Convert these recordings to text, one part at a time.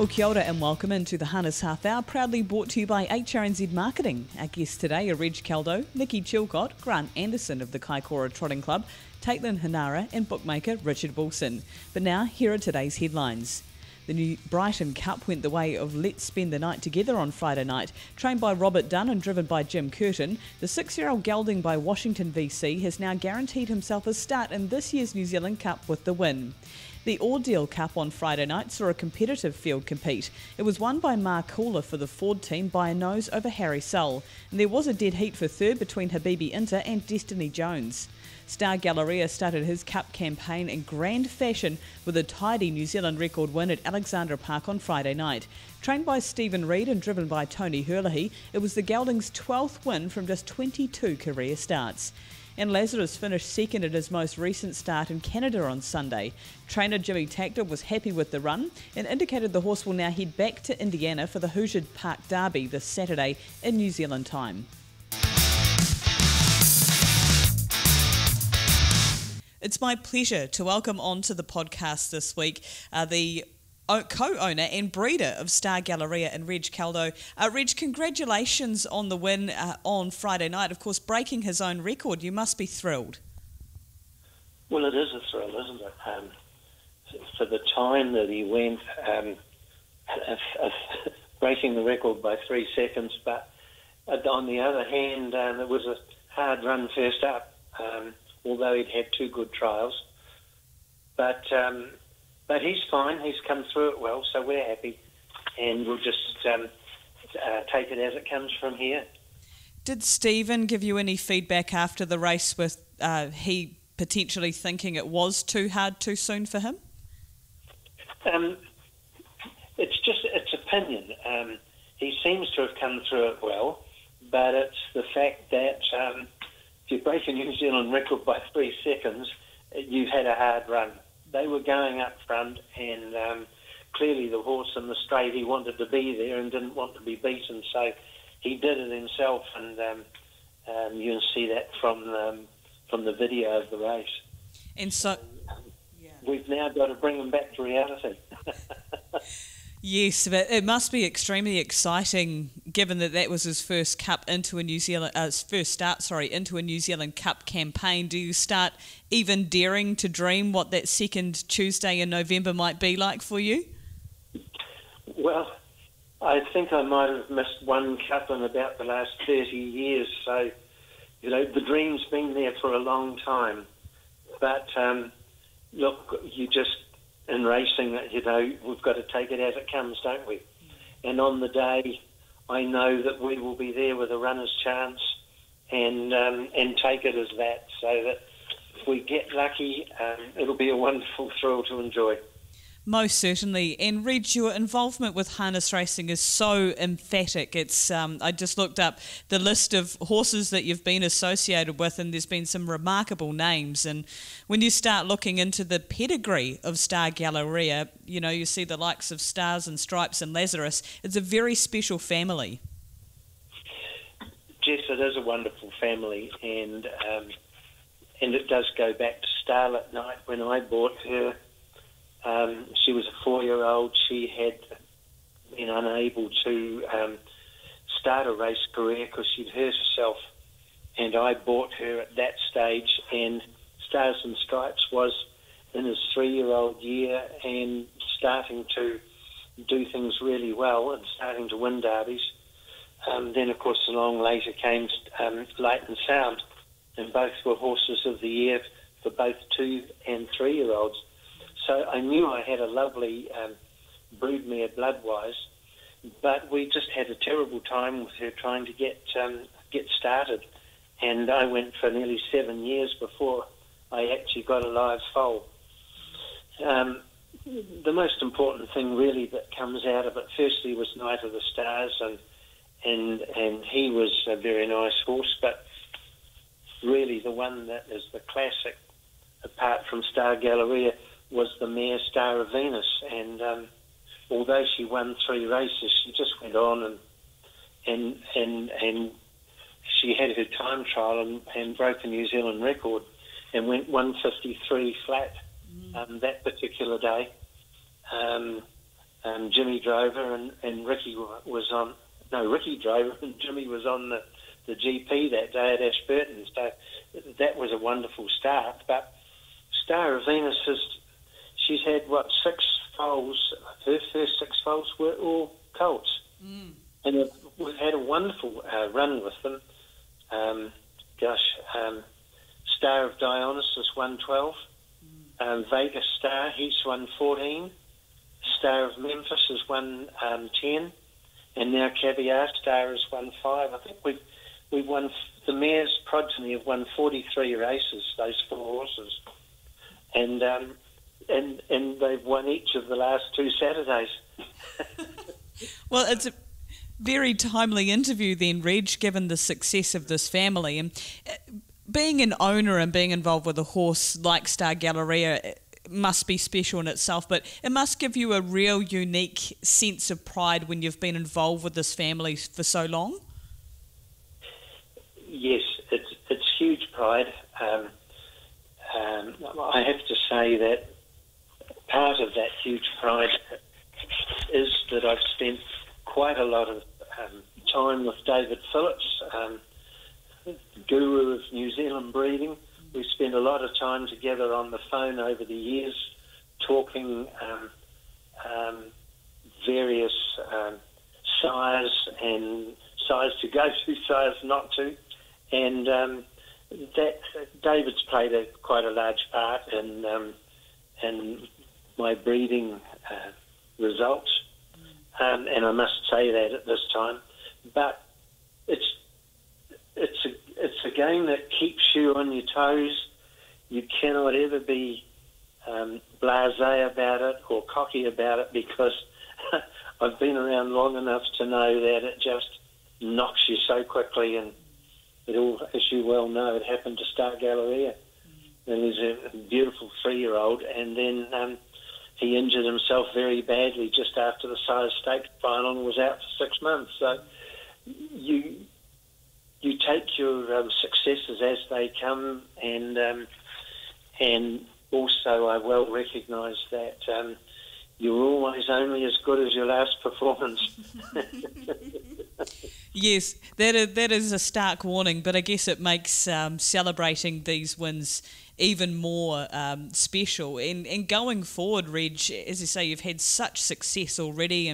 Well, kia ora and welcome into the Harness Half Hour, proudly brought to you by HRNZ Marketing. Our guests today are Reg Caldow, Nicky Chilcott, Grant Anderson of the Kaikoura Trotting Club, Taitlyn, Hanara and bookmaker Richard Wilson. But now, here are today's headlines. The new Brighton Cup went the way of Let's Spend the Night Together on Friday night. Trained by Robert Dunn and driven by Jim Curtin, the 6-year-old gelding by Washington VC has now guaranteed himself a start in this year's New Zealand Cup with the win. The Ordeal Cup on Friday night saw a competitive field compete. It was won by Mark Cooler for the Ford team by a nose over Harry Sull, and there was a dead heat for third between Habibi Inter and Destiny Jones. Star Galleria started his Cup campaign in grand fashion with a tidy New Zealand record win at Alexandra Park on Friday night. Trained by Stephen Reid and driven by Tony Herlihy, it was the gelding's 12th win from just 22 career starts. And Lazarus finished second at his most recent start in Canada on Sunday. Trainer Jimmy Tactor was happy with the run and indicated the horse will now head back to Indiana for the Hoosier Park Derby this Saturday in New Zealand time. It's my pleasure to welcome onto the podcast this week the co-owner and breeder of Star Galleria and Reg Caldow. Reg, congratulations on the win on Friday night. Of course, breaking his own record. You must be thrilled. Well, it is a thrill, isn't it? For the time that he went, breaking the record by 3 seconds, but on the other hand, it was a hard run first up, although he'd had 2 good trials. But he's fine. He's come through it well, so we're happy, and we'll just take it as it comes from here. Did Stephen give you any feedback after the race with he potentially thinking it was too hard too soon for him? It's opinion. He seems to have come through it well, but it's the fact that if you break a New Zealand record by 3 seconds, you've had a hard run. They were going up front, and clearly the horse in the straight, he wanted to be there and didn't want to be beaten, so he did it himself, and you can see that from the video of the race. And so, we've now got to bring him back to reality. Yes, but it must be extremely exciting, given that was his first Cup into a New Zealand, into a New Zealand Cup campaign. Do you start even daring to dream what that second Tuesday in November might be like for you? Well, I think I might have missed 1 Cup in about the last 30 years, so the dream's been there for a long time. But look, in racing, we've got to take it as it comes, don't we? And on the day, I know that we will be there with a runner's chance and take it as that, so that if we get lucky, it'll be a wonderful thrill to enjoy. Most certainly. And Reg, your involvement with harness racing is so emphatic. It's I just looked up the list of horses that you've been associated with, and there's been some remarkable names. And when you start looking into the pedigree of Star Galleria, you see the likes of Stars and Stripes and Lazarus. It's a very special family. Yes, it is a wonderful family, and it does go back to Starlit Night when I bought her. She was a 4-year-old. She had been unable to start a race career because she'd hurt herself, and I bought her at that stage, and Stars and Stripes was in his 3-year-old year and starting to do things really well and starting to win derbies. Then, of course, along later came Light and Sound, and both were horses of the year for both 2- and 3-year-olds. So I knew I had a lovely broodmare blood-wise, but we just had a terrible time with her trying to get started. And I went for nearly 7 years before I actually got a live foal. The most important thing really that comes out of it, firstly, was Night of the Stars, and he was a very nice horse, but really the one that is the classic, apart from Star Galleria, was the mare Star of Venus, and although she won 3 races, she just went on and she had her time trial and broke a New Zealand record and went 153 flat that particular day. Jimmy Drover and Ricky was on. No, Ricky Drover and Jimmy was on the GP that day at Ashburton. So that was a wonderful start. But Star of Venus she's had 6 foals. Her first 6 foals were all colts, and we've had a wonderful run with them. Star of Dionysus won 12. Vegas Star, he's won 14. Star of Memphis has won 10. And now Caviar Star has won 5. I think we've won, the mare's progeny have won 43 races, those 4 horses. And they've won each of the last 2 Saturdays. Well, it's a very timely interview then, Reg, given the success of this family. And being an owner and being involved with a horse like Star Galleria must be special in itself, but it must give you a real unique sense of pride when you've been involved with this family for so long. Yes, it's huge pride. I have to say that part of that huge pride is that I've spent quite a lot of time with David Phillips, guru of New Zealand breeding. We've spent a lot of time together on the phone over the years, talking various sires and sires to go to, sires not to, and that David's played quite a large part in my breeding results, and I must say that at this time. But it's a game that keeps you on your toes. You cannot ever be blasé about it or cocky about it, because I've been around long enough to know that it just knocks you so quickly. And it all, as you well know, it happened to Star Galleria. And he's a beautiful 3-year-old, and then he injured himself very badly just after the Sires Stakes final and was out for 6 months. So you take your successes as they come, and also I well recognise that you're always only as good as your last performance. Yes, that is a stark warning, but I guess it makes celebrating these wins even more special. And going forward, Reg, as you say, you've had such success already,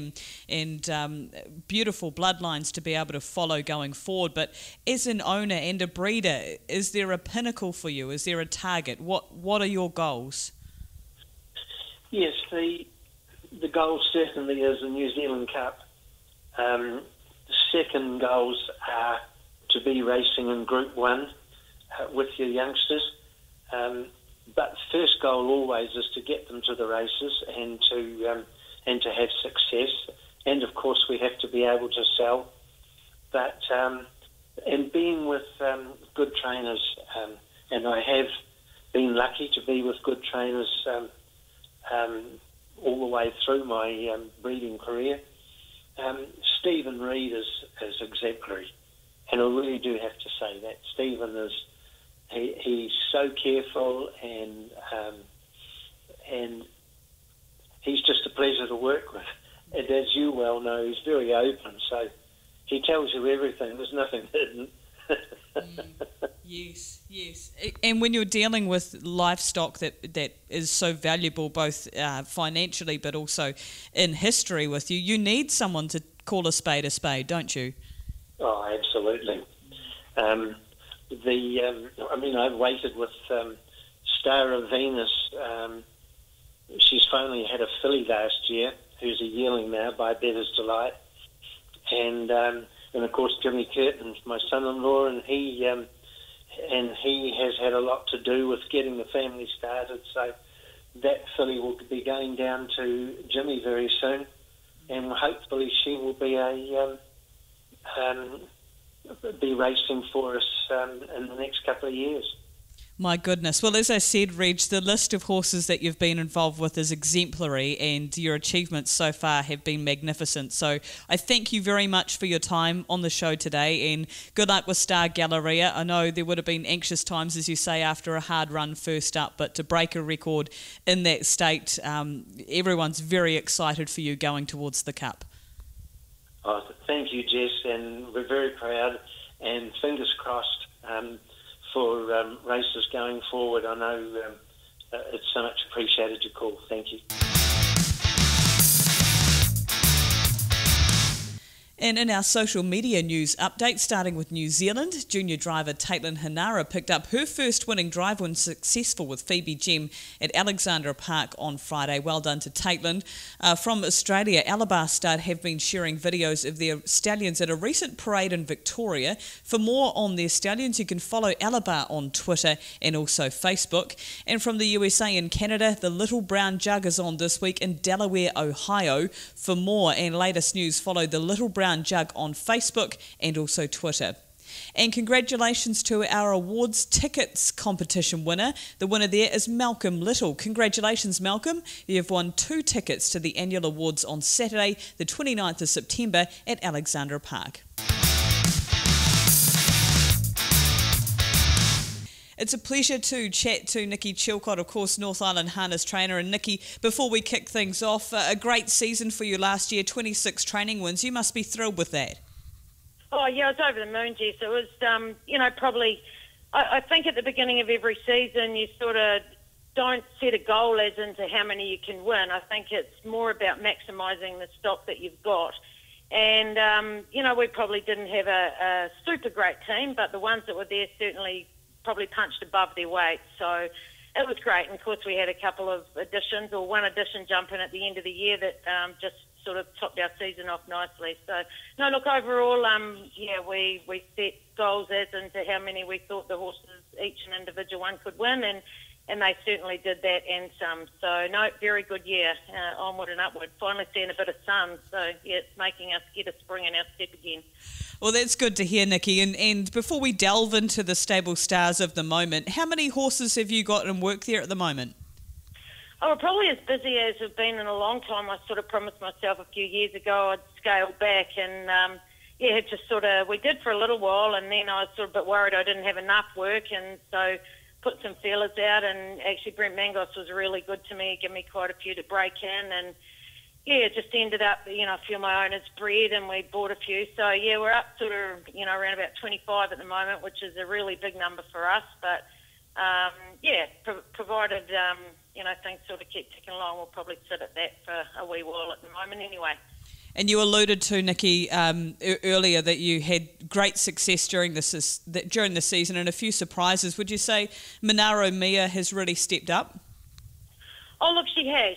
and beautiful bloodlines to be able to follow going forward. But as an owner and a breeder, is there a pinnacle for you? Is there a target? What are your goals? Yes, the goal certainly is the New Zealand Cup. The second goals are to be racing in Group 1 with your youngsters. But the first goal always is to get them to the races and to have success. And of course, we have to be able to sell. But and being with good trainers, and I have been lucky to be with good trainers all the way through my breeding career. Stephen Reid is exemplary, and I really do have to say that Stephen is. He's so careful, and he's just a pleasure to work with. And as you well know, he's very open, so he tells you everything. There's nothing hidden. Yes. And when you're dealing with livestock that is so valuable, both financially but also in history with you, you need someone to call a spade, don't you? Oh, absolutely. I've waited with Star of Venus. She's finally had a filly last year, who's a yearling now by Better's Delight, and of course Jimmy Curtin's my son-in-law, and he has had a lot to do with getting the family started. So that filly will be going down to Jimmy very soon, and hopefully she will be be racing for us in the next couple of years. My goodness. Well, as I said, Reg, the list of horses that you've been involved with is exemplary, and your achievements so far have been magnificent. So I thank you very much for your time on the show today, and good luck with Star Galleria. I know there would have been anxious times, as you say, after a hard run first up, but to break a record in that state, everyone's very excited for you going towards the Cup. Oh, thank you, Jess, and we're very proud, and fingers crossed for races going forward. I know it's so much appreciated your call. Thank you. And in our social media news update, starting with New Zealand, junior driver Taitlyn Hanara picked up her first winning drive when successful with Phoebe Gem at Alexandra Park on Friday. Well done to Taitlyn. From Australia, Alabar Stud have been sharing videos of their stallions at a recent parade in Victoria. For more on their stallions, you can follow Alabar on Twitter and also Facebook. And from the USA and Canada, the Little Brown Jug is on this week in Delaware, Ohio. For more and latest news, follow the Little Brown Jug on Facebook and also Twitter. And congratulations to our awards tickets competition winner. The winner there is Malcolm Little. Congratulations, Malcolm. You have won 2 tickets to the annual awards on Saturday, the 29th of September at Alexandra Park. It's a pleasure to chat to Nicky Chilcott, of course, North Island harness trainer. And Nicky, before we kick things off, a great season for you last year, 26 training wins. You must be thrilled with that. Oh, yeah, I was over the moon, Jess. It was, probably, I think at the beginning of every season you sort of don't set a goal as into how many you can win. I think it's more about maximising the stock that you've got. And, we probably didn't have a super great team, but the ones that were there certainly probably punched above their weight, so it was great. And of course we had a couple of additions, or one addition jump in at the end of the year that just sort of topped our season off nicely. So no, look, overall, we set goals as into how many we thought the horses, each an individual one, could win, and they certainly did that and some. So no, very good year, onward and upward. Finally seeing a bit of sun, so yeah, it's making us get a spring in our step again. Well, that's good to hear, Nicky. And before we delve into the stable stars of the moment, how many horses have you got in work there at the moment? Oh, we're probably as busy as we've been in a long time. I sort of promised myself a few years ago I'd scale back, and it just sort of, we did for a little while, and then I was sort of a bit worried I didn't have enough work, and so put some feelers out, and actually Brent Mangos was really good to me, gave me quite a few to break in, and yeah, it just ended up, a few of my owners bred, and we bought a few. So, yeah, we're up sort of, around about 25 at the moment, which is a really big number for us. But, provided, things sort of keep ticking along, we'll probably sit at that for a wee while at the moment anyway. And you alluded to, Nicky, earlier that you had great success during the season and a few surprises. Would you say Monaro Mia has really stepped up? Oh, look, she has.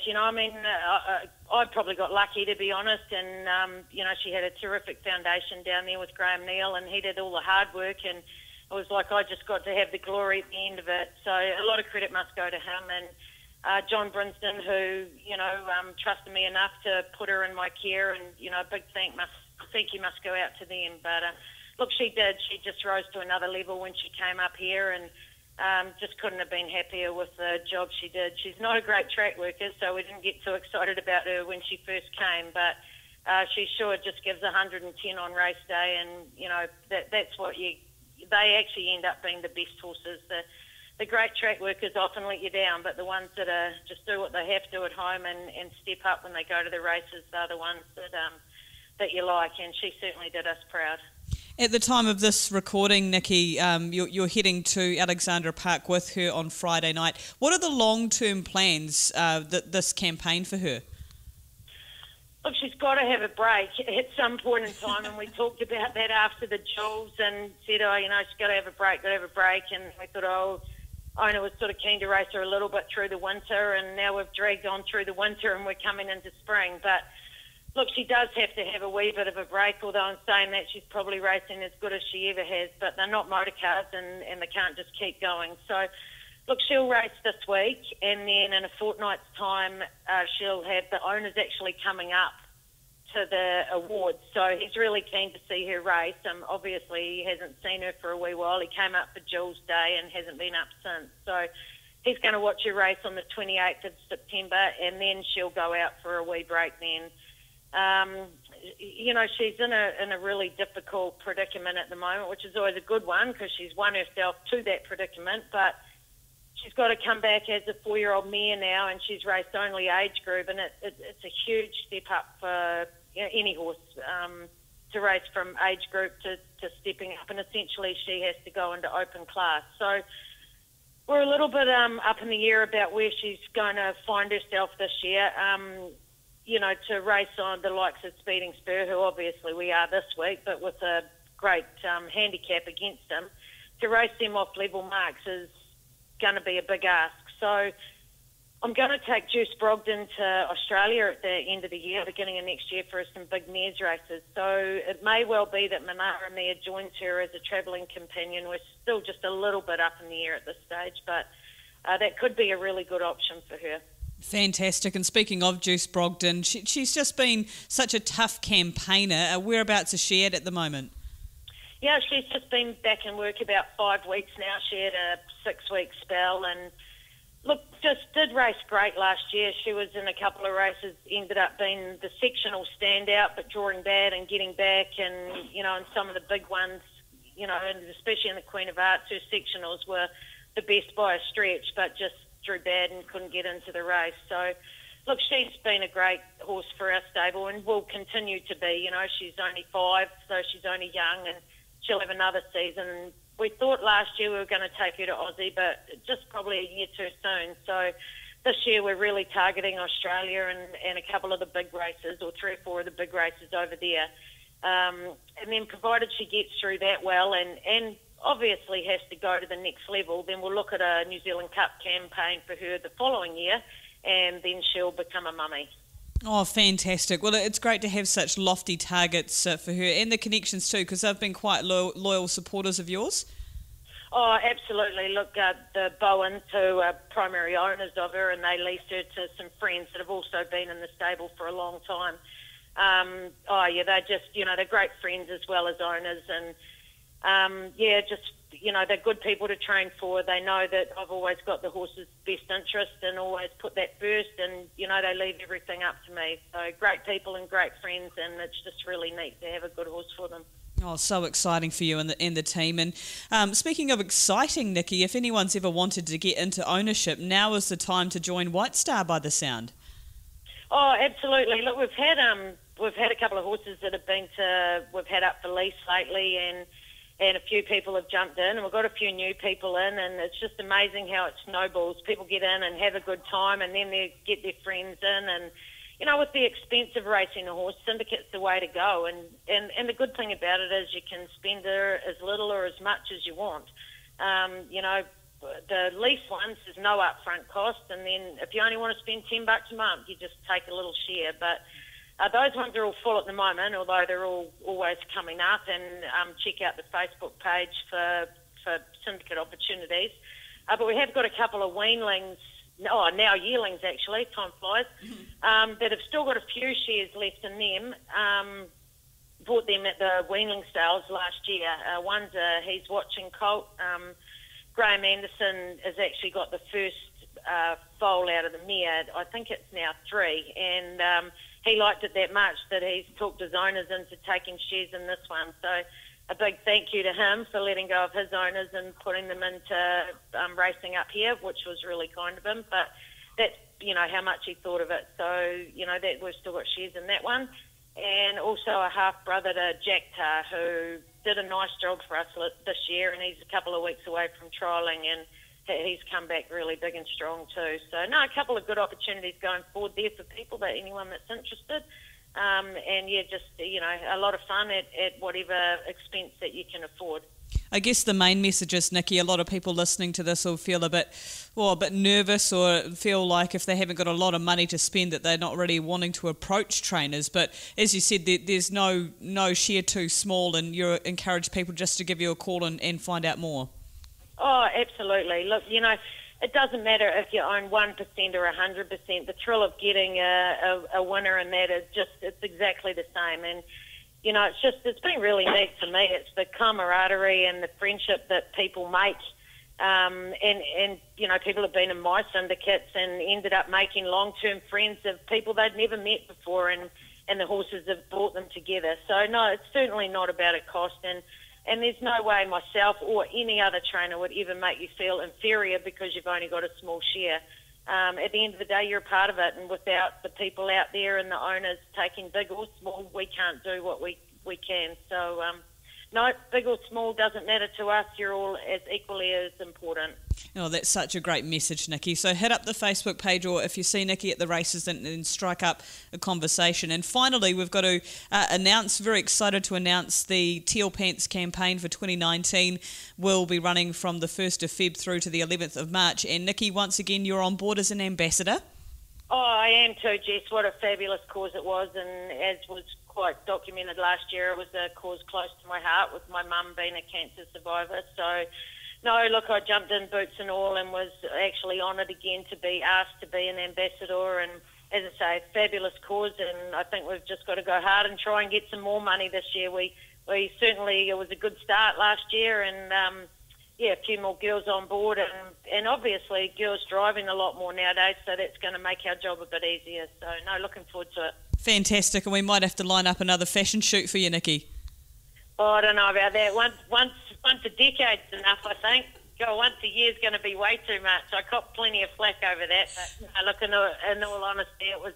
I probably got lucky, to be honest, and, she had a terrific foundation down there with Graham Neal, and he did all the hard work, and it was like I just got to have the glory at the end of it. So a lot of credit must go to him, and John Brinston, who, trusted me enough to put her in my care, and, a big thank you must go out to them. But, look, she did. She just rose to another level when she came up here, and just couldn't have been happier with the job she did. She's not a great track worker, so we didn't get too excited about her when she first came, but she sure just gives 110 on race day, and, that's what they actually end up being the best horses. The great track workers often let you down, but the ones that just do what they have to at home and step up when they go to the races are the ones that you like, and she certainly did us proud. At the time of this recording, Nicky, you're heading to Alexandra Park with her on Friday night. What are the long-term plans this campaign for her? Look, she's got to have a break at some point in time, and we talked about that after the Jewels and said, she's got to have a break, and we thought, owner was sort of keen to race her a little bit through the winter, and now we've dragged on through the winter and we're coming into spring. But look, she does have to have a wee bit of a break, although I'm saying that she's probably racing as good as she ever has, but they're not motor cars, and they can't just keep going. So, look, she'll race this week, and then in a fortnight's time she'll have the owners actually coming up to the awards. So he's really keen to see her race. Obviously, he hasn't seen her for a wee while. He came up for Jules Day and hasn't been up since. So he's going to watch her race on the 28th of September, and then she'll go out for a wee break then. She's in a really difficult predicament at the moment, which is always a good one because she's won herself to that predicament, but she's got to come back as a 4-year-old mare now, and she's raced only age group, and it's a huge step up for any horse to race from age group to stepping up, and essentially she has to go into open class. So we're a little bit up in the air about where she's going to find herself this year. To race on the likes of Speeding Spur, who obviously we are this week, but with a great handicap against them, to race them off level marks is going to be a big ask. So I'm going to take Juice Brogden to Australia at the end of the year, beginning of next year, for some big mares races. So it may well be that Hanara mare joins her as a travelling companion. We're still just a little bit up in the air at this stage, but that could be a really good option for her. Fantastic. And speaking of Juice Brogden, she's just been such a tough campaigner. Whereabouts is she at the moment? Yeah, she's just been back in work about 5 weeks now. She had a 6-week spell and, look, just did race great last year. She was in a couple of races, ended up being the sectional standout, but drawing bad and getting back, and, and some of the big ones, and especially in the Queen of Hearts, her sectionals were the best by a stretch, but just drew bad and couldn't get into the race. So, look, she's been a great horse for our stable and will continue to be. She's only 5, so she's only young, and she'll have another season. We thought last year we were going to take her to Aussie, but just probably a year too soon. So this year we're really targeting Australia and a couple of the big races, or 3 or 4 of the big races over there. And then provided she gets through that well and obviously has to go to the next level, then we'll look at a New Zealand Cup campaign for her the following year, and then she'll become a mummy. Oh, fantastic. Well, it's great to have such lofty targets for her, and the connections too, because they've been quite loyal supporters of yours. Oh, absolutely. Look, the Bowens, who are primary owners of her, and they leased her to some friends that have also been in the stable for a long time. They're just, they're great friends as well as owners, and they're good people to train for. They know that I've always got the horse's best interest and always put that first, and, they leave everything up to me. So great people and great friends, and it's just really neat to have a good horse for them. Oh, so exciting for you and the team. And speaking of exciting, Nicky, if anyone's ever wanted to get into ownership, now is the time to join White Star by the sound. Oh, absolutely. Look, we've had a couple of horses that we've had up for lease lately, and a few people have jumped in, and we've got a few new people in, and it's just amazing how it snowballs. People get in and have a good time, and then they get their friends in, and, with the expense of racing a horse, syndicate's the way to go, and the good thing about it is you can spend as little or as much as you want. The lease ones, there's no upfront cost, and then if you only want to spend $10 a month, you just take a little share, but those ones are all full at the moment, although they're all always coming up. And check out the Facebook page for syndicate opportunities. But we have got a couple of weanlings, now yearlings actually, time flies, that have still got a few shares left in them. Bought them at the weanling sales last year. One's he's watching colt. Graham Anderson has actually got the first foal out of the mare. I think it's now 3, and he liked it that much that he's talked his owners into taking shares in this one. So a big thank you to him for letting go of his owners and putting them into racing up here, which was really kind of him. But that's, how much he thought of it. So, that we've still got shares in that one. And also a half-brother to Jack Tar, who did a nice job for us this year, and he's a couple of weeks away from trialling, and he's come back really big and strong too. So, a couple of good opportunities going forward there for people, anyone that's interested. A lot of fun at whatever expense that you can afford. I guess the main message is, Nicky, a lot of people listening to this will feel a bit nervous, or feel like if they haven't got a lot of money to spend that they're not really wanting to approach trainers. But as you said, there's no share too small, and you encourage people just to give you a call and find out more. Oh, absolutely. Look, it doesn't matter if you own 1% or 100%. The thrill of getting a winner in that is it's exactly the same. And, you know, it's been really neat for me. It's the camaraderie and the friendship that people make. And you know, people have been in my syndicates and ended up making long-term friends of people they'd never met before, and the horses have brought them together. So, no, it's certainly not about a cost, and there's no way myself or any other trainer would ever make you feel inferior because you've only got a small share. At the end of the day, you're a part of it, and without the people out there and the owners taking big or small, we can't do what we can. So, no, big or small doesn't matter to us. You're all as equally as important. Oh, that's such a great message, Nicky. So hit up the Facebook page, or if you see Nicky at the races, then strike up a conversation. And finally, we've got to very excited to announce the Teal Pants campaign for 2019 will be running from the 1st of Feb through to the 11th of March. And Nicky, once again, you're on board as an ambassador. Oh, I am too, Jess. What a fabulous cause it was, and as was quite documented last year, it was a cause close to my heart, with my mum being a cancer survivor. So, no, look, I jumped in boots and all and was actually honoured again to be asked to be an ambassador, and as I say, fabulous cause, and I think we've just got to go hard and try and get some more money this year. We certainly, it was a good start last year, and a few more girls on board, and obviously girls driving a lot more nowadays, so that's going to make our job a bit easier. So, no, looking forward to it. Fantastic, and we might have to line up another fashion shoot for you, Nicky. Oh, I don't know about that. Once a decade's enough, I think. Once a year's going to be way too much. I caught plenty of flack over that. But no, look, in all honesty, it was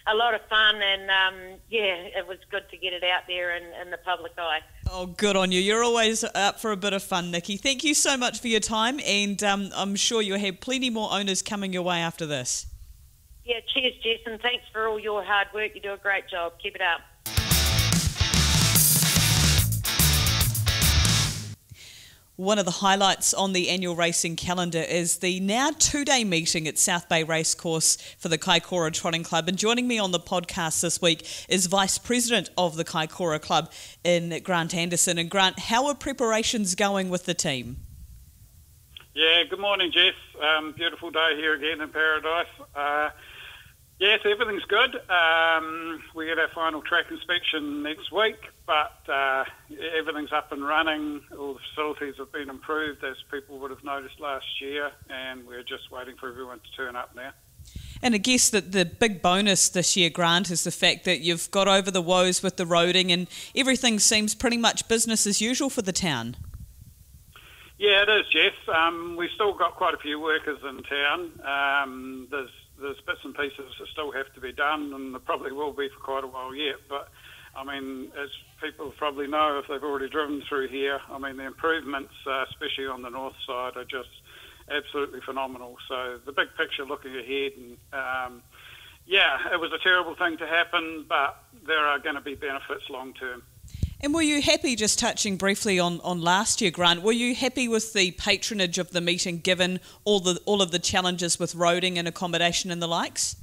a lot of fun, and it was good to get it out there in the public eye. Oh, good on you. You're always up for a bit of fun, Nicky. Thank you so much for your time, and I'm sure you'll have plenty more owners coming your way after this. Yeah, cheers, Jess, and thanks for all your hard work. You do a great job. Keep it up. One of the highlights on the annual racing calendar is the now 2-day meeting at South Bay Racecourse for the Kaikoura Trotting Club. And joining me on the podcast this week is Vice President of the Kaikoura Club in Grant Anderson. And Grant, how are preparations going with the team? Yeah, good morning, Jess. Beautiful day here again in Paradise. Yes, everything's good. We get our final track inspection next week, but everything's up and running. All the facilities have been improved, as people would have noticed last year, and we're just waiting for everyone to turn up now. And I guess that the big bonus this year, Grant, is the fact that you've got over the woes with the roading, and everything seems pretty much business as usual for the town. Yeah, it is, Jess. We've still got quite a few workers in town. There's bits and pieces that still have to be done, and there probably will be for quite a while yet. But, I mean, as people probably know if they've already driven through here, I mean, the improvements, especially on the north side, are just absolutely phenomenal. So the big picture looking ahead, and it was a terrible thing to happen, but there are going to be benefits long term. And were you happy, just touching briefly on last year, Grant, were you happy with the patronage of the meeting given all of the challenges with roading and accommodation and the likes?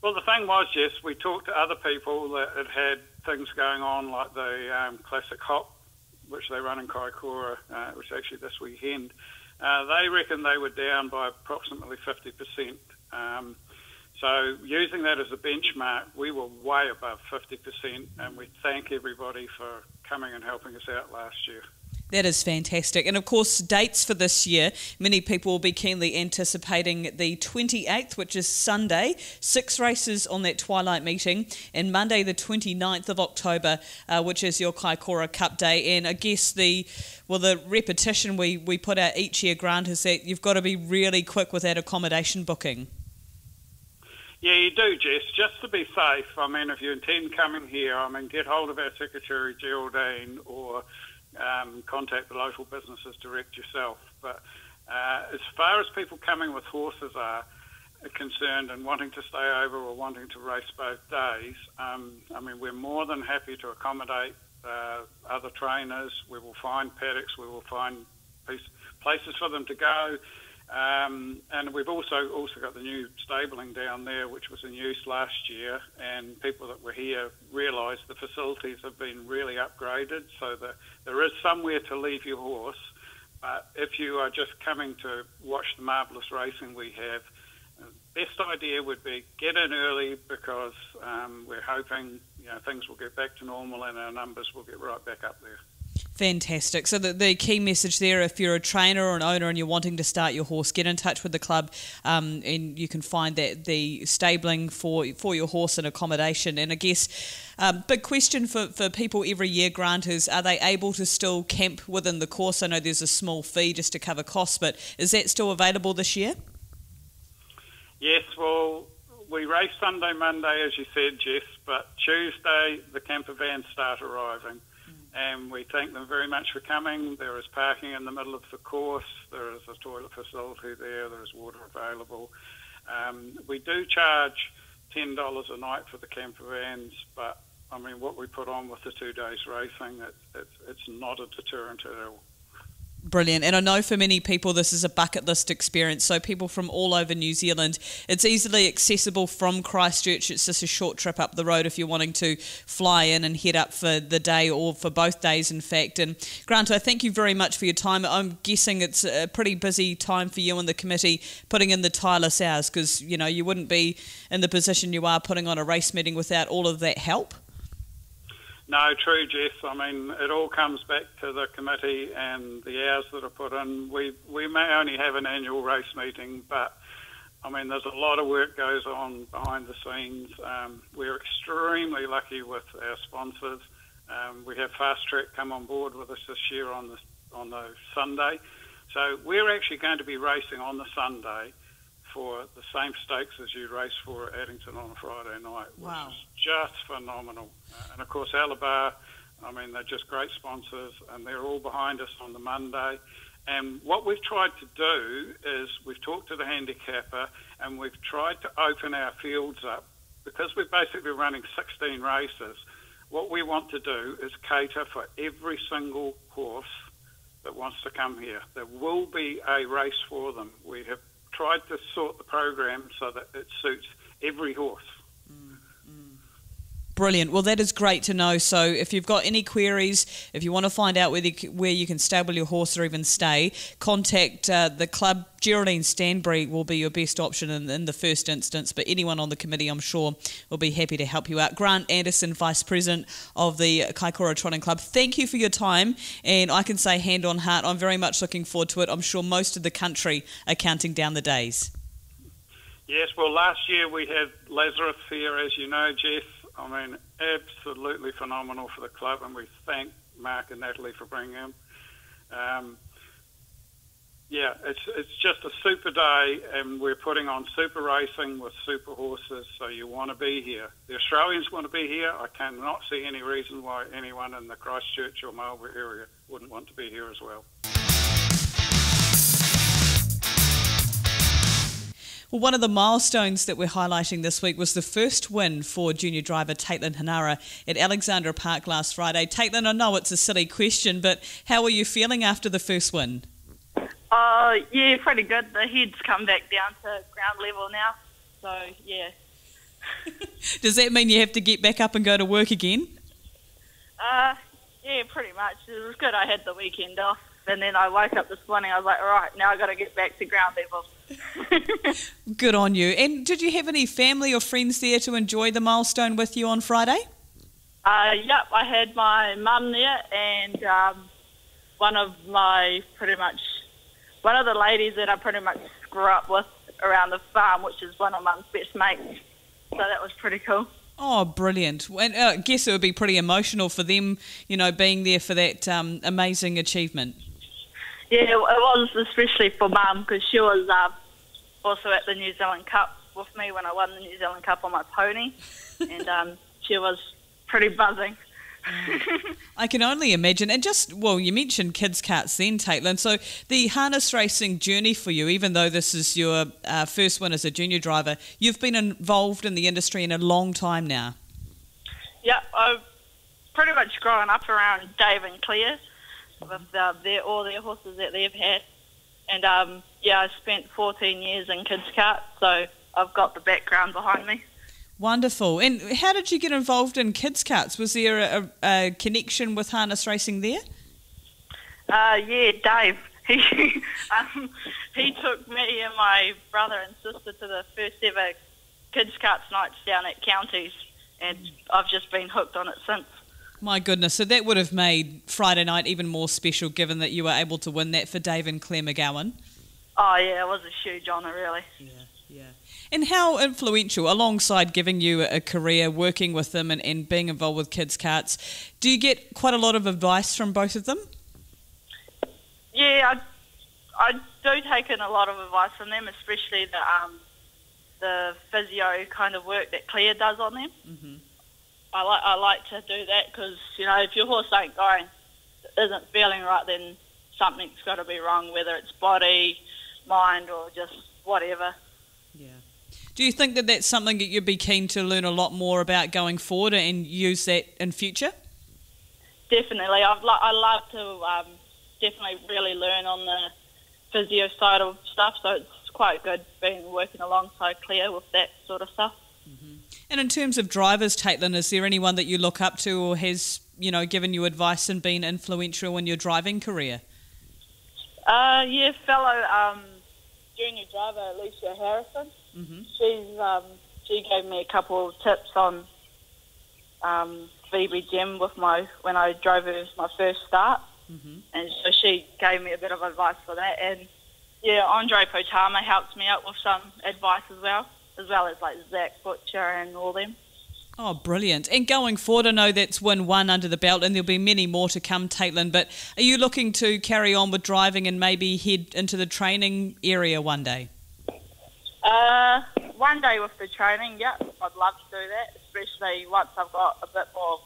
Well, the thing was, Jess, we talked to other people that had things going on, like the Classic Hop, which they run in Kaikoura, which is actually this weekend. They reckon they were down by approximately 50%. So using that as a benchmark, we were way above 50%, and we thank everybody for coming and helping us out last year. That is fantastic. And of course, dates for this year, many people will be keenly anticipating the 28th, which is Sunday, 6 races on that twilight meeting, and Monday the 29th of October, which is your Kaikoura Cup Day. And I guess the repetition we put out each year, Grant, is that you've got to be really quick with that accommodation booking. Yeah, you do, Jess. Just to be safe, I mean, if you intend coming here, I mean, get hold of our Secretary, Geraldine, or contact the local businesses direct yourself. But as far as people coming with horses are concerned and wanting to stay over or wanting to race both days, I mean, we're more than happy to accommodate other trainers. We will find paddocks. We will find places for them to go. And we've also got the new stabling down there, which was in use last year, and people that were here realised the facilities have been really upgraded, so that there is somewhere to leave your horse, But if you are just coming to watch the marvellous racing we have, best idea would be get in early, because we're hoping things will get back to normal and our numbers will get right back up there. Fantastic. So the key message there, if you're a trainer or an owner and you're wanting to start your horse, get in touch with the club, and you can find that the stabling for your horse and accommodation. And I guess big question for people every year, Grant, is are they able to still camp within the course? I know there's a small fee just to cover costs, but is that still available this year? Yes, well, we race Sunday, Monday, as you said, Jess, but Tuesday the camper vans start arriving. And we thank them very much for coming. There is parking in the middle of the course. There is a toilet facility there. There is water available. We do charge $10 a night for the camper vans, but, I mean, what we put on with the 2 days racing, it's not a deterrent at all. Brilliant. And I know for many people this is a bucket list experience, so people from all over New Zealand, it's easily accessible from Christchurch. It's just a short trip up the road if you're wanting to fly in and head up for the day, or for both days in fact. And Grant, I thank you very much for your time. I'm guessing it's a pretty busy time for you and the committee putting in the tireless hours, because you wouldn't be in the position you are putting on a race meeting without all of that help. No, true, Jess. I mean, it all comes back to the committee and the hours that are put in. We may only have an annual race meeting, but, I mean, there's a lot of work goes on behind the scenes. We're extremely lucky with our sponsors. We have Fast Track come on board with us this year on the Sunday. So we're actually going to be racing on the Sunday for the same stakes as you race for at Addington on a Friday night, which is just phenomenal. And of course, Alabar, I mean, they're just great sponsors, and they're all behind us on the Monday. And what we've tried to do is we've talked to the handicapper, and we've tried to open our fields up. Because we're basically running 16 races, what we want to do is cater for every single horse that wants to come here. There will be a race for them. We have tried to sort the program so that it suits every horse. Brilliant. Well, that is great to know. So if you've got any queries, if you want to find out where you can stable your horse or even stay, contact the club. Geraldine Stanbury will be your best option in the first instance, but anyone on the committee, I'm sure, will be happy to help you out. Grant Anderson, Vice President of the Kaikoura Trotting Club, thank you for your time, and I can say hand on heart, I'm very much looking forward to it. I'm sure most of the country are counting down the days. Yes, well, last year we had Lazarus here, as you know, Jeff. I mean, absolutely phenomenal for the club, and we thank Mark and Natalie for bringing him. It's just a super day, and we're putting on super racing with super horses, so you want to be here. The Australians want to be here. I cannot see any reason why anyone in the Christchurch or Marlborough area wouldn't want to be here as well. Well, one of the milestones that we're highlighting this week was the first win for junior driver Taitlyn Hanara at Alexandra Park last Friday. Taitlyn, I know it's a silly question, but how are you feeling after the first win? Yeah, pretty good. The head's come back down to ground level now, so yeah. Does that mean you have to get back up and go to work again? Yeah, pretty much. It was good I had the weekend off, and then I woke up this morning, I was like, all right, now I've got to get back to ground level. Good on you. And did you have any family or friends there to enjoy the milestone with you on Friday? Yep, I had my mum there, and one of the ladies that I pretty much grew up with around the farm, which is one of Mum's best mates. So that was pretty cool. Oh, brilliant. And I guess it would be pretty emotional for them, being there for that amazing achievement. Yeah, it was, especially for Mum, because she was also at the New Zealand Cup with me when I won the New Zealand Cup on my pony, and she was pretty buzzing. I can only imagine. And you mentioned kids' carts then, Taitlyn. So the harness racing journey for you, even though this is your first win as a junior driver, you've been involved in the industry in a long time now. Yeah, I've pretty much grown up around Dave and Claire with all their horses that they've had. And I spent 14 years in kids' carts, so I've got the background behind me. Wonderful. And how did you get involved in kids' carts? Was there a connection with harness racing there? Yeah, Dave. he took me and my brother and sister to the first ever kids' carts nights down at Counties, and I've just been hooked on it since. My goodness, so that would have made Friday night even more special, given that you were able to win that for Dave and Claire McGowan. Oh yeah, it was a huge honour, really. Yeah. And how influential, alongside giving you a career working with them and being involved with kids' carts, do you get quite a lot of advice from both of them? Yeah, I do take in a lot of advice from them, especially the physio kind of work that Claire does on them. Mm-hmm. I like to do that because, you know, if your horse isn't feeling right, then something's got to be wrong, whether it's body, mind, or just whatever. Yeah. Do you think that that's something that you'd be keen to learn a lot more about going forward and use that in future? Definitely. I love to definitely really learn on the physio side of stuff, so it's quite good working alongside Claire with that sort of stuff. Mm-hmm. And in terms of drivers, Taitlyn, is there anyone that you look up to or has, you know, given you advice and been influential in your driving career? Yeah, fellow junior driver Alicia Harrison. Mm-hmm. She gave me a couple of tips on VB Gem when I drove her my first start, and so she gave me a bit of advice for that. And yeah, Andre Potama helps me out with some advice as well as like Zach Butcher and all them. Oh, brilliant. And going forward, I know that's win one under the belt and there'll be many more to come, Taitlyn, but are you looking to carry on with driving and maybe head into the training area one day? One day with the training, yeah, I'd love to do that, especially once I've got a bit more,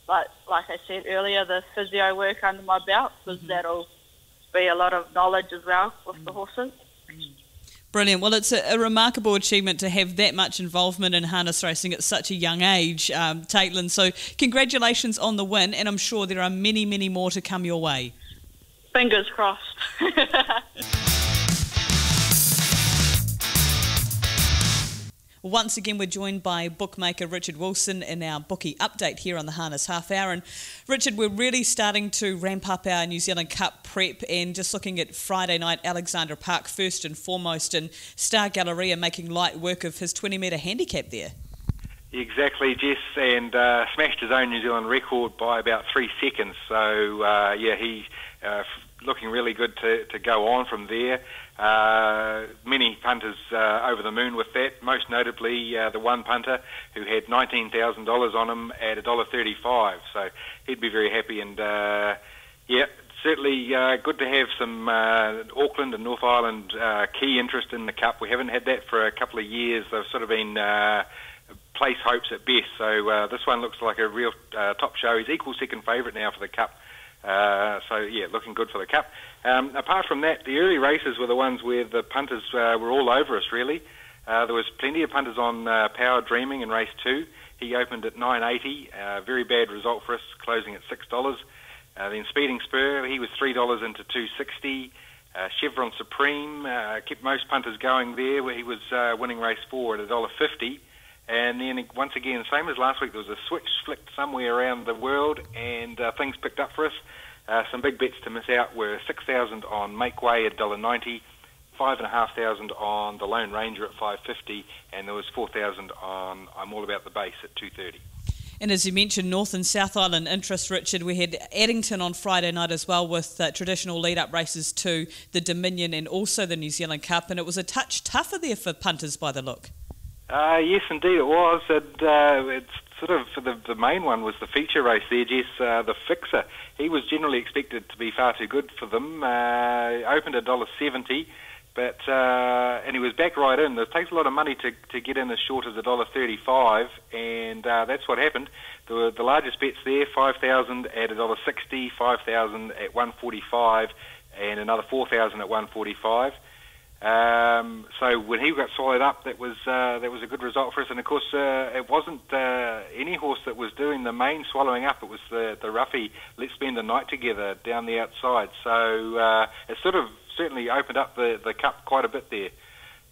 like I said earlier, the physio work under my belt, because that'll be a lot of knowledge as well with the horses. Brilliant. Well, it's a remarkable achievement to have that much involvement in harness racing at such a young age, Taitlyn. So congratulations on the win, and I'm sure there are many, many more to come your way. Fingers crossed. Once again, we're joined by bookmaker Richard Wilson in our bookie update here on the Harness Half Hour. And Richard, we're really starting to ramp up our New Zealand Cup prep, and just looking at Friday night, Alexandra Park first and foremost, and Star Galleria making light work of his 20-metre handicap there. Exactly, Jess, and smashed his own New Zealand record by about 3 seconds. So, he's looking really good to go on from there. Many punters over the moon with that, most notably the one punter who had $19,000 on him at $1.35, so he'd be very happy. And certainly good to have some Auckland and North Island key interest in the Cup. We haven't had that for a couple of years. They've sort of been place hopes at best, so this one looks like a real top show. He's equal second favourite now for the Cup. Looking good for the Cup. Apart from that, the early races were the ones where the punters were all over us, really. There was plenty of punters on Power Dreaming in race 2. He opened at $9.80, very bad result for us, closing at $6. Then Speeding Spur, he was $3 into $2.60. Chevron Supreme kept most punters going there, where he was winning race 4 at $1.50. And then once again, same as last week, there was a switch flicked somewhere around the world, and things picked up for us. Some big bets to miss out were $6,000 on Make Way at $1.90, $5,500 on the Lone Ranger at $5.50, and there was $4,000 on I'm All About the Base at $2.30. And as you mentioned, North and South Island interest, Richard. We had Addington on Friday night as well, with traditional lead-up races to the Dominion and also the New Zealand Cup, and it was a touch tougher there for punters by the look. Yes, indeed it was. It's sort of the main one was the feature race there, Jess, the Fixer. He was generally expected to be far too good for them. Opened at $1.70, and he was back right in. It takes a lot of money to get in as short as $1.35, and that's what happened. The largest bets there, $5,000 at $1.60, $5,000 at $1.45, and another $4,000 at $1.45. So when he got swallowed up, that was a good result for us. And of course, it wasn't any horse that was doing the main swallowing up. It was the roughie Let's Spend the Night Together down the outside. So it sort of certainly opened up the Cup quite a bit there.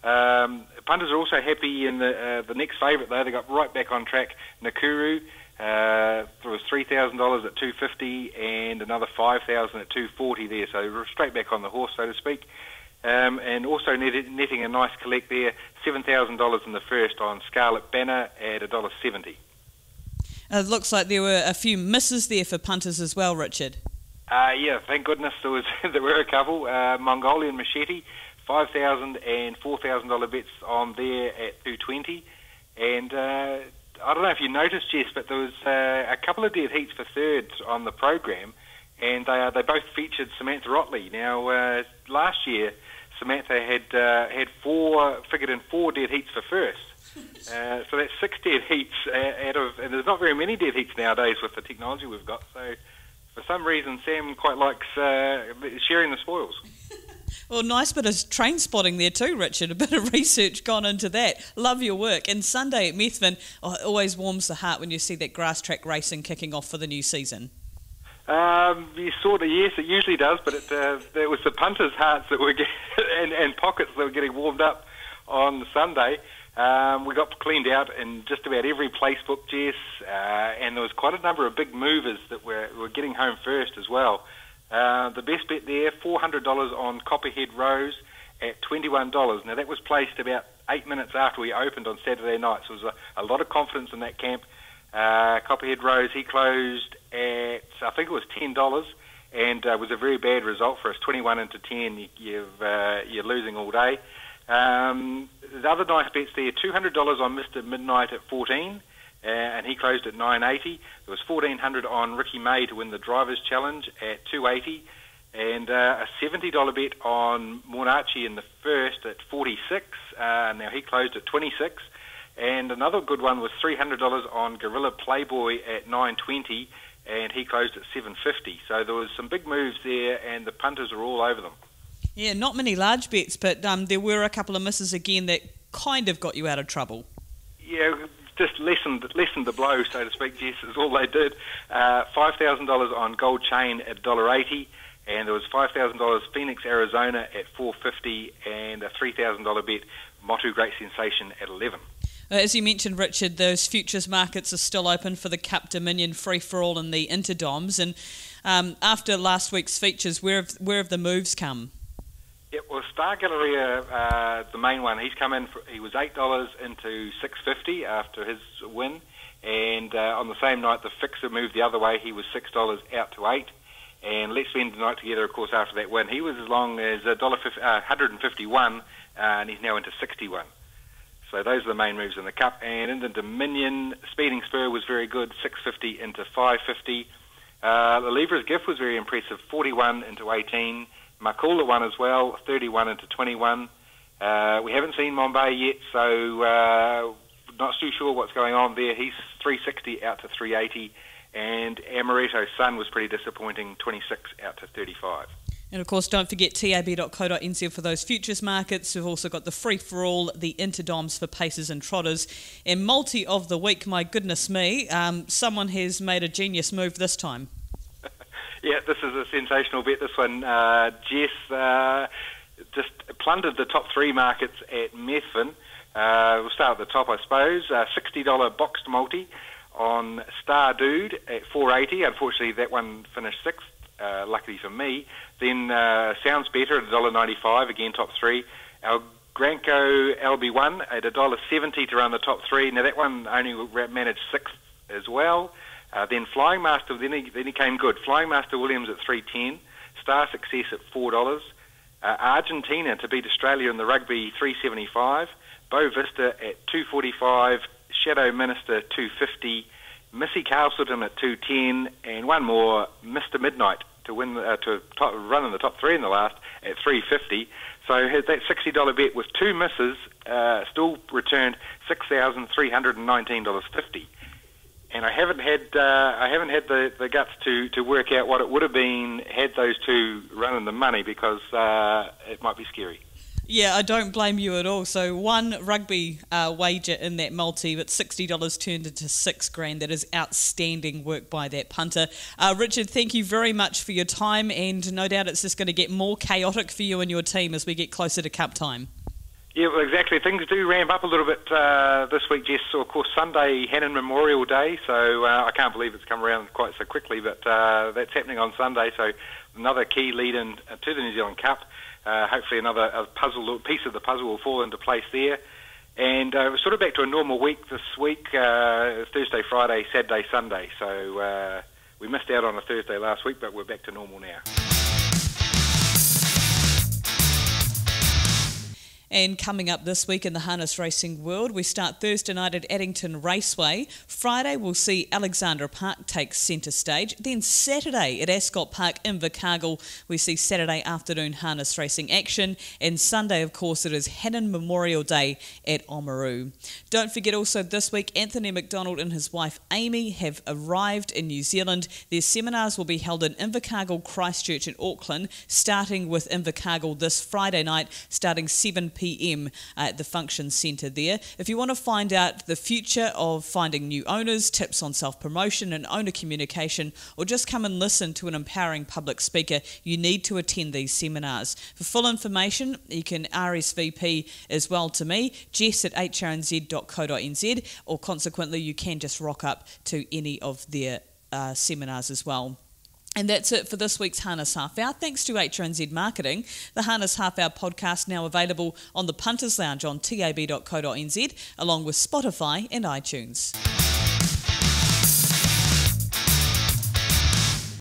Punters are also happy in the next favourite though. They got right back on track. Nakuru. There was $3,000 at $250 and another $5,000 at $240 there. So we're straight back on the horse, so to speak. And also netting a nice collect there, $7,000 in the first on Scarlet Banner at $1.70. It looks like there were a few misses there for punters as well, Richard. Yeah, thank goodness there were a couple. Mongolian Machete, $5,000 and $4,000 bets on there at $220. And I don't know if you noticed, Jess, but there was a couple of dead heats for thirds on the program, and they both featured Samantha Otley. Now, last year, Samantha had figured in 4 dead heats for first. So that's 6 dead heats out of, and there's not very many dead heats nowadays with the technology we've got. So for some reason, Sam quite likes sharing the spoils. Well, nice bit of train spotting there too, Richard. A bit of research gone into that. Love your work. And Sunday at Methven, it always warms the heart when you see that grass track racing kicking off for the new season. Sort of, yes, it usually does, but it was the punters' hearts that were and pockets that were getting warmed up on Sunday. We got cleaned out in just about every place book, Jess, and there was quite a number of big movers that were getting home first as well. The best bet there, $400 on Copperhead Rose at $21. Now, that was placed about 8 minutes after we opened on Saturday night, so there was a lot of confidence in that camp. Copperhead Rose, he closed at, I think it was $10, and it was a very bad result for us, 21 into 10. You're losing all day. The other nice bets there, $200 on Mr. Midnight at 14, and he closed at $9.80. There was $1,400 on Ricky May to win the Drivers' Challenge at $2.80, and a $70 bet on Monachi in the first at $46. Now he closed at $26. And another good one was $300 on Gorilla Playboy at $9.20, and he closed at $7.50. So there was some big moves there, and the punters are all over them. Yeah, not many large bets, but there were a couple of misses again that kind of got you out of trouble. Yeah, just lessened the blow, so to speak, Jess, is all they did. $5,000 on Gold Chain at $1.80, and there was $5,000 Phoenix, Arizona at $4.50, and a $3,000 bet Motu Great Sensation at $11. As you mentioned, Richard, those futures markets are still open for the Cup Dominion free-for-all and the Interdoms. And after last week's features, where have the moves come? Yeah, well, Star Galleria, the main one, he's come in. He was $8 into $6.50 after his win, and on the same night, the fixer moved the other way. He was $6 out to $8. And let's spend the night together, of course, after that win. He was as long as $151, and he's now into $61. So those are the main moves in the Cup. And in the Dominion, Speeding Spur was very good, $6.50 into $5.50. The Lever's Gift was very impressive, $41 into $18. Makula won as well, $31 into $21. We haven't seen Mombay yet, so not too sure what's going on there. He's $3.60 out to $3.80. And Amaretto Sun was pretty disappointing, $26 out to $35. And of course, don't forget tab.co.nz for those futures markets. We've also got the free-for-all, the Interdoms for Pacers and Trotters. And multi of the week, my goodness me, someone has made a genius move this time. Yeah, this is a sensational bet, this one. Jess just plundered the top 3 markets at Methven. We'll start at the top, I suppose. $60 boxed multi on Star Dude at $4.80. Unfortunately, that one finished 6th, luckily for me. Then Sounds Better at $1.95, again top 3. Our Granco LB1 at $1.70 to run the top 3. Now that one only managed 6th as well. Then Flying Master, then he came good. Flying Master Williams at $3.10. Star Success at $4. Argentina to beat Australia in the rugby, $3.75. Bow Vista at $2.45. Shadow Minister $2.50. Missy Castleton at $2.10, and one more, Mr. Midnight to win run in the top 3 in the last at $3.50. So that $60 bet with 2 misses still returned $6,319.50. And I haven't had the guts to work out what it would have been had those 2 run in the money, because it might be scary. Yeah, I don't blame you at all. So one rugby wager in that multi, but $60 turned into $6,000. That is outstanding work by that punter. Richard, thank you very much for your time, and no doubt it's just going to get more chaotic for you and your team as we get closer to Cup time. Yeah, well, exactly. Things do ramp up a little bit this week, Jess. So, of course, Sunday, Hannon Memorial Day, so I can't believe it's come around quite so quickly, but that's happening on Sunday, so another key lead-in to the New Zealand Cup. Hopefully a piece of the puzzle will fall into place there. And we're sort of back to a normal week this week, Thursday, Friday, Saturday, Sunday. So we missed out on a Thursday last week, but we're back to normal now. And coming up this week in the harness racing world, we start Thursday night at Addington Raceway. Friday, we'll see Alexandra Park take centre stage. Then Saturday at Ascot Park in Invercargill, we see Saturday afternoon harness racing action. And Sunday, of course, it is Hannon Memorial Day at Oamaru. Don't forget also this week, Anthony McDonald and his wife Amy have arrived in New Zealand. Their seminars will be held in Invercargill, Christchurch and Auckland, starting with Invercargill this Friday night, starting 7 p.m. at the function centre there. If you want to find out the future of finding new owners, tips on self-promotion and owner communication, or just come and listen to an empowering public speaker, you need to attend these seminars. For full information, you can RSVP as well to me, jess@hrnz.co.nz, or consequently you can just rock up to any of their seminars as well. And that's it for this week's Harness Half Hour. Thanks to HRNZ Marketing. The Harness Half Hour podcast now available on the Punters Lounge on tab.co.nz, along with Spotify and iTunes.